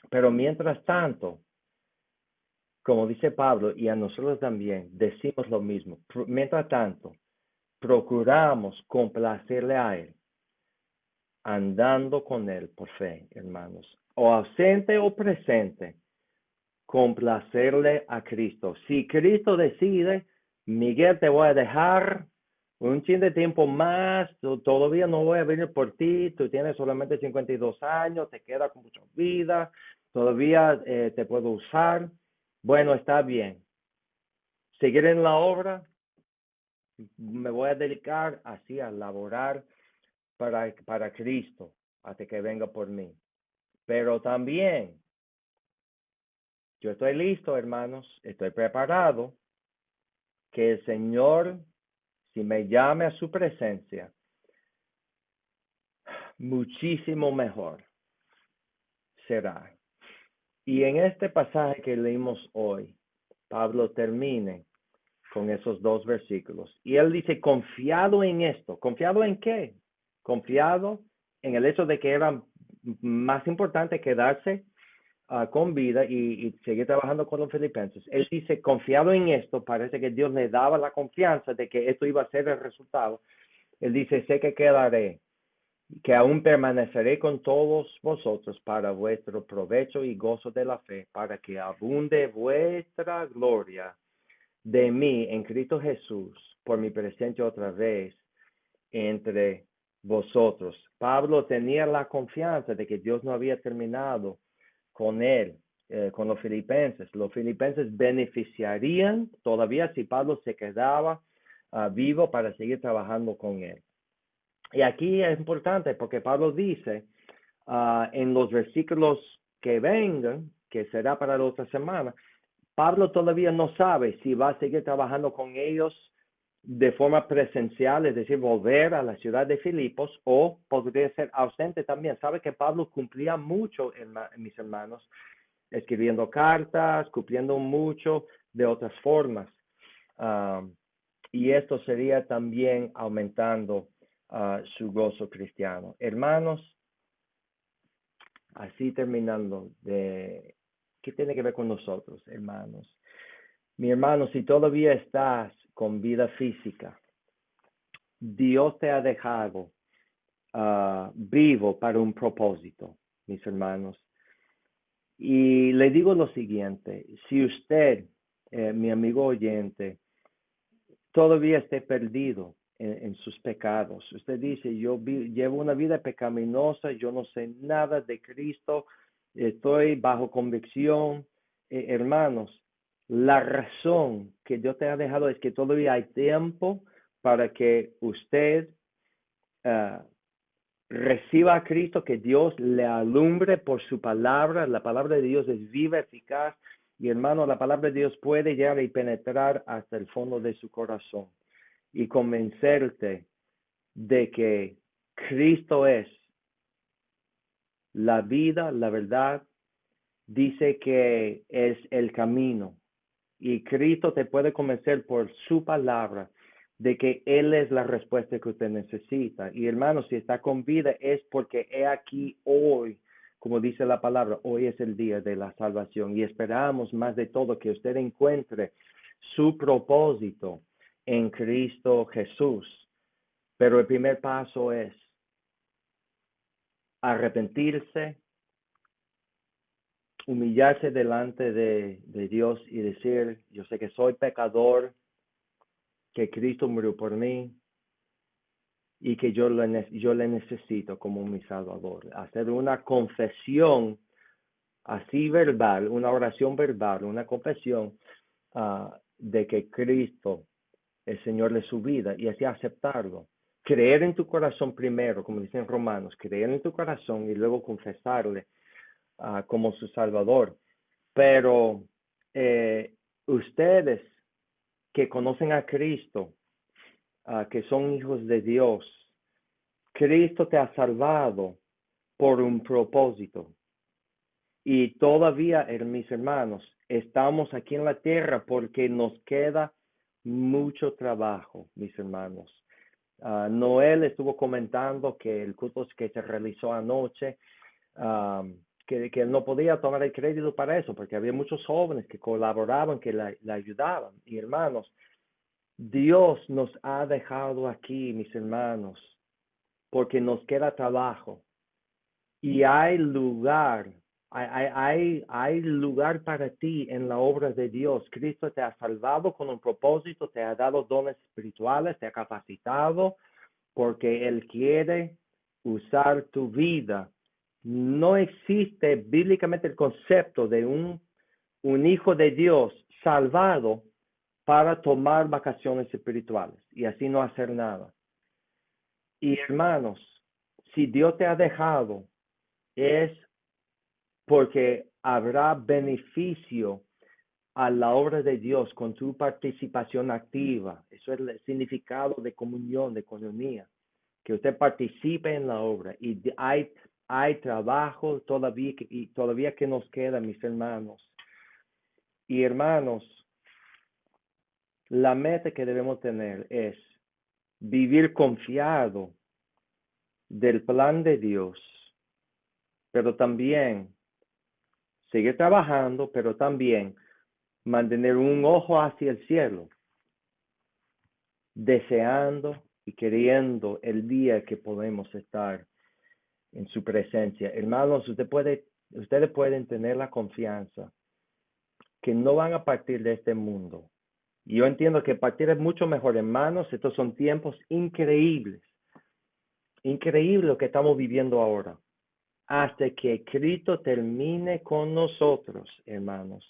Pero mientras tanto, como dice Pablo, y a nosotros también, decimos lo mismo. Mientras tanto, procuramos complacerle a Él, andando con Él por fe, hermanos. O ausente o presente, complacerle a Cristo. Si Cristo decide, Miguel, te voy a dejar un chin de tiempo más, todavía no voy a venir por ti, tú tienes solamente 52 años, te queda con mucha vida, todavía te puedo usar. Bueno, está bien. Seguir en la obra, me voy a dedicar así a laborar para Cristo, hasta que venga por mí. Pero también, yo estoy listo, hermanos, estoy preparado, que el Señor, si me llame a su presencia, muchísimo mejor será. Y en este pasaje que leímos hoy, Pablo termina con esos dos versículos. Y él dice, confiado en esto. ¿Confiado en qué? Confiado en el hecho de que era más importante quedarse con vida y seguir trabajando con los filipenses. Él dice, confiado en esto, parece que Dios le daba la confianza de que esto iba a ser el resultado. Él dice, sé que quedaré, que aún permaneceré con todos vosotros para vuestro provecho y gozo de la fe, para que abunde vuestra gloria de mí en Cristo Jesús por mi presencia otra vez entre vosotros. Pablo tenía la confianza de que Dios no había terminado con él, con los filipenses. Los filipenses beneficiarían todavía si Pablo se quedaba vivo para seguir trabajando con él. Y aquí es importante porque Pablo dice en los versículos que vengan, que será para la otra semana, Pablo todavía no sabe si va a seguir trabajando con ellos de forma presencial, es decir, volver a la ciudad de Filipos, o podría ser ausente también. Sabe que Pablo cumplía mucho, mis hermanos, escribiendo cartas, cumpliendo mucho de otras formas. Y esto sería también aumentando su gozo cristiano. Hermanos, así terminando, ¿qué tiene que ver con nosotros, hermanos? Mi hermano, si todavía estás con vida física, Dios te ha dejado vivo para un propósito, mis hermanos. Y le digo lo siguiente, si usted, mi amigo oyente, todavía esté perdido en sus pecados, usted dice, yo llevo una vida pecaminosa, yo no sé nada de Cristo, estoy bajo convicción, hermanos, la razón que Dios te ha dejado es que todavía hay tiempo para que usted reciba a Cristo, que Dios le alumbre por su palabra. La palabra de Dios es viva, eficaz, y hermano, la palabra de Dios puede llegar y penetrar hasta el fondo de su corazón y convencerte de que Cristo es la vida, la verdad. Dice que es el camino, y Cristo te puede convencer por su palabra de que Él es la respuesta que usted necesita. Y hermano, si está con vida es porque he aquí hoy, como dice la palabra, hoy es el día de la salvación. Y esperamos más de todo que usted encuentre su propósito en Cristo Jesús. Pero el primer paso es arrepentirse, humillarse delante de Dios y decir, yo sé que soy pecador, que Cristo murió por mí y que yo le necesito como mi Salvador. Hacer una confesión así verbal, una oración verbal, una confesión de que Cristo es Señor de su vida, y así aceptarlo. Creer en tu corazón primero, como dicen Romanos, creer en tu corazón y luego confesarle como su Salvador. Pero ustedes que conocen a Cristo, que son hijos de Dios, Cristo te ha salvado por un propósito. Y todavía, mis hermanos, estamos aquí en la tierra porque nos queda mucho trabajo, mis hermanos. Noel estuvo comentando que el culto que se realizó anoche, que él no podía tomar el crédito para eso, porque había muchos jóvenes que colaboraban, que le ayudaban. Y hermanos, Dios nos ha dejado aquí, mis hermanos, porque nos queda trabajo. Y hay lugar, hay lugar para ti en la obra de Dios. Cristo te ha salvado con un propósito, te ha dado dones espirituales, te ha capacitado, porque Él quiere usar tu vida. No existe bíblicamente el concepto de un hijo de Dios salvado para tomar vacaciones espirituales y así no hacer nada. Y hermanos, si Dios te ha dejado, es porque habrá beneficio a la obra de Dios con tu participación activa. Eso es el significado de comunión, de coinonía, que usted participe en la obra. Y hay trabajo todavía que nos queda, mis hermanos. Y hermanos, la meta que debemos tener es vivir confiado del plan de Dios, pero también seguir trabajando, pero también mantener un ojo hacia el cielo, deseando y queriendo el día que podemos estar en su presencia. Hermanos, ustedes pueden tener la confianza que no van a partir de este mundo. Y yo entiendo que partir es mucho mejor, hermanos. Estos son tiempos increíbles. Increíble lo que estamos viviendo ahora. Hasta que Cristo termine con nosotros, hermanos,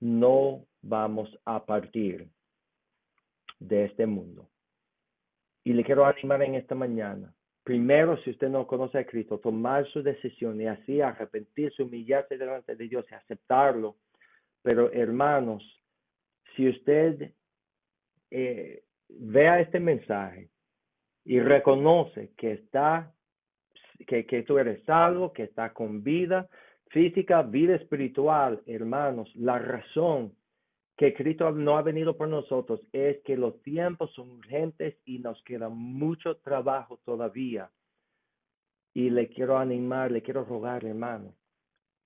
no vamos a partir de este mundo. Y le quiero animar en esta mañana. Primero, si usted no conoce a Cristo, tomar su decisión y así arrepentirse, humillarse delante de Dios y aceptarlo. Pero hermanos, si usted vea este mensaje y reconoce que que tú eres salvo, que está con vida física, vida espiritual, hermanos, la razón que Cristo no ha venido por nosotros es que los tiempos son urgentes y nos queda mucho trabajo todavía. Y le quiero animar, le quiero rogar, hermano,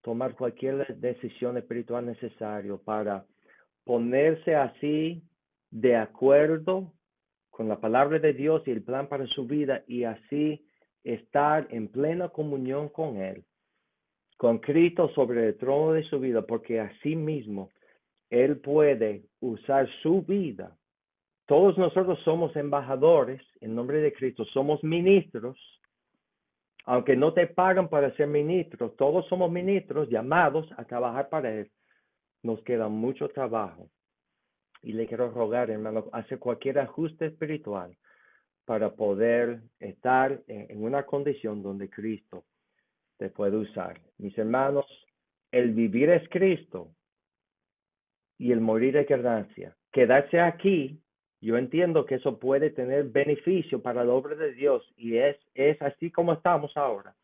tomar cualquier decisión espiritual necesaria para ponerse así de acuerdo con la palabra de Dios y el plan para su vida y así estar en plena comunión con Él, con Cristo sobre el trono de su vida, porque así mismo Él puede usar su vida. Todos nosotros somos embajadores en nombre de Cristo, somos ministros, aunque no te pagan para ser ministros, todos somos ministros llamados a trabajar para Él. Nos queda mucho trabajo. Y le quiero rogar, hermano, hacer cualquier ajuste espiritual para poder estar en una condición donde Cristo te puede usar. Mis hermanos, el vivir es Cristo y el morir es ganancia. Quedarse aquí, yo entiendo que eso puede tener beneficio para la obra de Dios y es así como estamos ahora.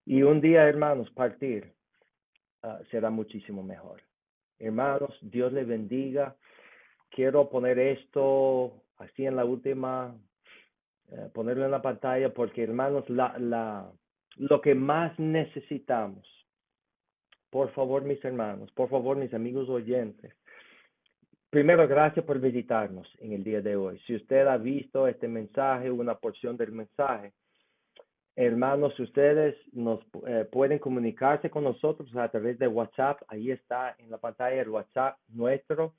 Y un día, hermanos, partir será muchísimo mejor. Hermanos, Dios les bendiga. Quiero poner esto así en la última, ponerlo en la pantalla porque, hermanos, lo que más necesitamos, por favor, mis hermanos, por favor, mis amigos oyentes, primero, gracias por visitarnos en el día de hoy. Si usted ha visto este mensaje, una porción del mensaje, hermanos, ustedes pueden comunicarse con nosotros a través de WhatsApp. Ahí está en la pantalla el WhatsApp nuestro.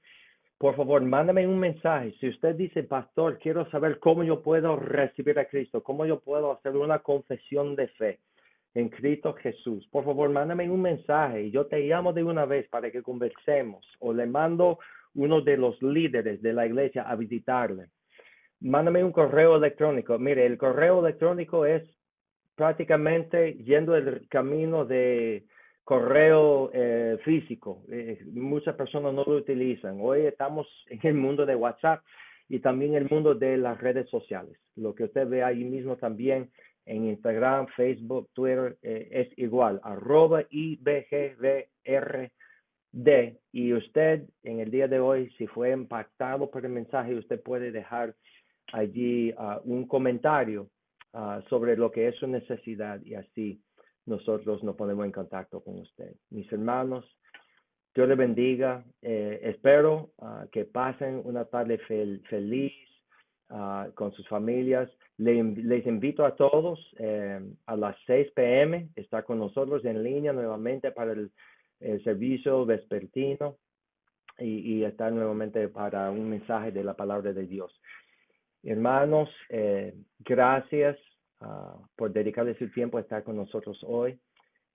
Por favor, mándame un mensaje. Si usted dice, pastor, quiero saber cómo yo puedo recibir a Cristo, cómo yo puedo hacer una confesión de fe en Cristo Jesús, por favor, mándame un mensaje y yo te llamo de una vez para que conversemos o le mando uno de los líderes de la iglesia a visitarle. Mándame un correo electrónico. Mire, el correo electrónico es prácticamente yendo el camino de correo físico. Muchas personas no lo utilizan. Hoy estamos en el mundo de WhatsApp y también el mundo de las redes sociales. Lo que usted ve ahí mismo también en Instagram, Facebook, Twitter, es igual, @IBGVRD. Y usted en el día de hoy, si fue impactado por el mensaje, usted puede dejar allí un comentario sobre lo que es su necesidad y así nosotros nos ponemos en contacto con usted. Mis hermanos, Dios les bendiga. Espero que pasen una tarde feliz con sus familias. Les invito a todos a las 6 p.m. estar con nosotros en línea nuevamente para el servicio vespertino y estar nuevamente para un mensaje de la palabra de Dios. Hermanos, gracias por dedicarle su tiempo a estar con nosotros hoy.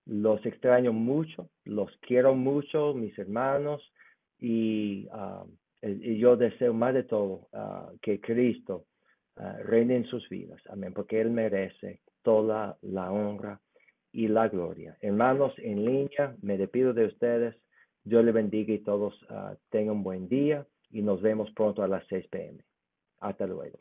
Los extraño mucho, los quiero mucho, mis hermanos, y yo deseo más de todo que Cristo reine en sus vidas. Amén, porque Él merece toda la honra y la gloria. Hermanos, en línea, me despido de ustedes. Dios les bendiga y todos tengan un buen día y nos vemos pronto a las 6 p.m. Hasta luego.